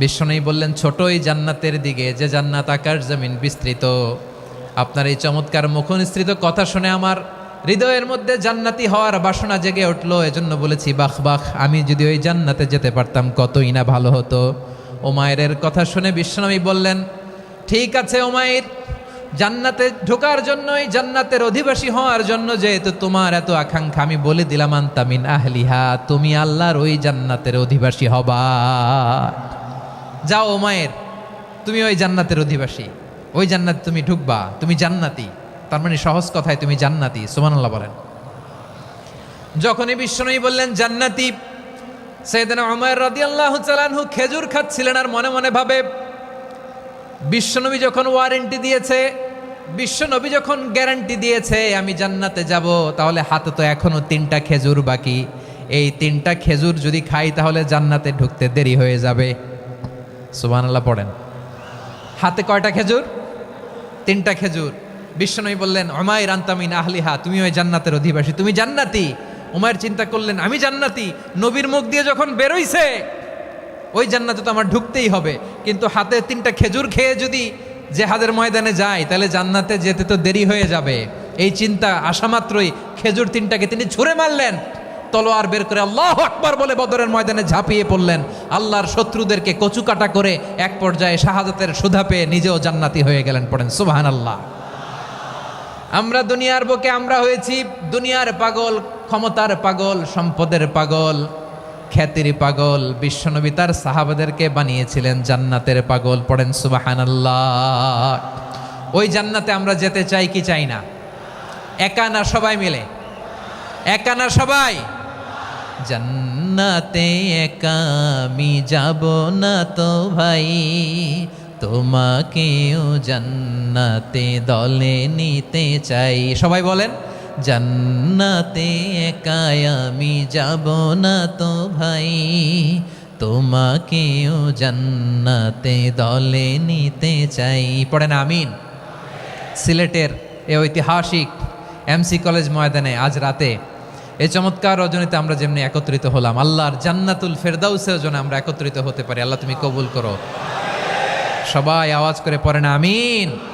বিশ্বনবী বললেন, ছোটই জান্নাতের দিকে, যে জান্নাত আকাশ জমিন বিস্তৃত। আপনার এই চমৎকার মুখনিসৃত কথা শুনে আমার হৃদয়ের মধ্যে জান্নাতি হওয়ার বাসনা জেগে উঠলো। এজন্য বলেছি, বাহ বাহ, আমি যদি ওই জান্নাতে যেতে পারতাম কতই না ভালো হতো। উমাইরের কথা শুনে বিশ্বনবী বললেন, ঠিক আছে উমাইর, জান্নাতে ঢোকার জন্যই, জান্নাতের অধিবাসী হওয়ার জন্য যেহেতু তোমার এত আকাঙ্ক্ষা, আমি বলে দিলাম আনতা মিন আহলিহা, তুমি আল্লাহর ওই জান্নাতের অধিবাসী হবা। যাও উমাইর, তুমি ওই জান্নাতের অধিবাসী, ওই জান্নাতে তুমি ঢুকবা, তুমি জান্নাতি। তার মানে সহজ কথায় তুমি জান্নাতি। সুবহানাল্লাহ বলেন। যখনই বিশ্বনবী বললেন জান্নাতি, সাইয়েদনা উমাইর রাদিয়াল্লাহু তাআলা আনহু খেজুর খাচ্ছিলেন আর মনে মনে ভাবে, বিশ্বনবী যখন ওয়ারেন্টি দিয়েছে, বিশ্বনবী যখন গ্যারান্টি দিয়েছে আমি জান্নাতে যাব, তাহলে হাতে তো এখনো 3টা খেজুর বাকি। এই 3টা খেজুর যদি খাই তাহলে জান্নাতে ঢুকতে দেরি হয়ে যাবে। সুবহানাল্লাহ পড়েন। হাতে কয়টা খেজুর? 3টা খেজুর। বিশ্বনবী বললেন, উমাইর আনতা মিন আহলিহা, তুমি ওই জান্নাতের অধিবাসী, তুমি জান্নাতি। উমাইর চিন্তা করলেন, আমি জান্নাতি, নবীর মুখ দিয়ে যখন বেরোইছে ওই জান্নাতে তো আমার ঢুকতেই হবে, কিন্তু হাতে 3টা খেজুর খেয়ে যদি জেহাদের ময়দানে যাই তাহলে জান্নাতে যেতে তো দেরি হয়ে যাবে। এই চিন্তা আসা মাত্রই খেজুর 3টাকে তিনি ছুঁড়ে মারলেন, তলোয়ার বের করে আল্লাহু আকবার বলে বদরের ময়দানে ঝাঁপিয়ে পড়লেন। আল্লাহর শত্রুদেরকে কচুকাটা করে এক পর্যায়ে শাহাদাতের সুধা পেয়ে নিজেও জান্নাতি হয়ে গেলেন। পড়েন সুবহানাল্লাহ। আমরা দুনিয়ার বুকে আমরা হয়েছি দুনিয়ার পাগল, ক্ষমতার পাগল, সম্পদের পাগল, খ্যাতির পাগল। বিশ্বনবী তার সাহাবাদেরকে বানিয়েছিলেন জান্নাতের পাগল। পড়েন সুবহানাল্লাহ। ওই জান্নাতে আমরা যেতে চাই কি চাই না? একা না সবাই মিলে? একা না সবাই? জান্নাতে একা আমি যাব না তো ভাই, তোমাকেও জান্নাতে দলে নিতে চাই। সবাই বলেন, জান্নাতে একা আমি যাব না তো ভাই, তোমাকেও জান্নাতে দলে নিতে চাই। পড়েন আমিন। সিলেটের এ ঐতিহাসিক এমসি কলেজ ময়দানে আজ রাতে এই চমৎকার রজনীতে আমরা যেমনি একত্রিত হলাম, আল্লাহর জান্নাতুল ফেরদাউসেও যেন আমরা একত্রিত হতে পারি। আল্লাহ তুমি কবুল করো। সবাই আওয়াজ করে পড়েন আমিন।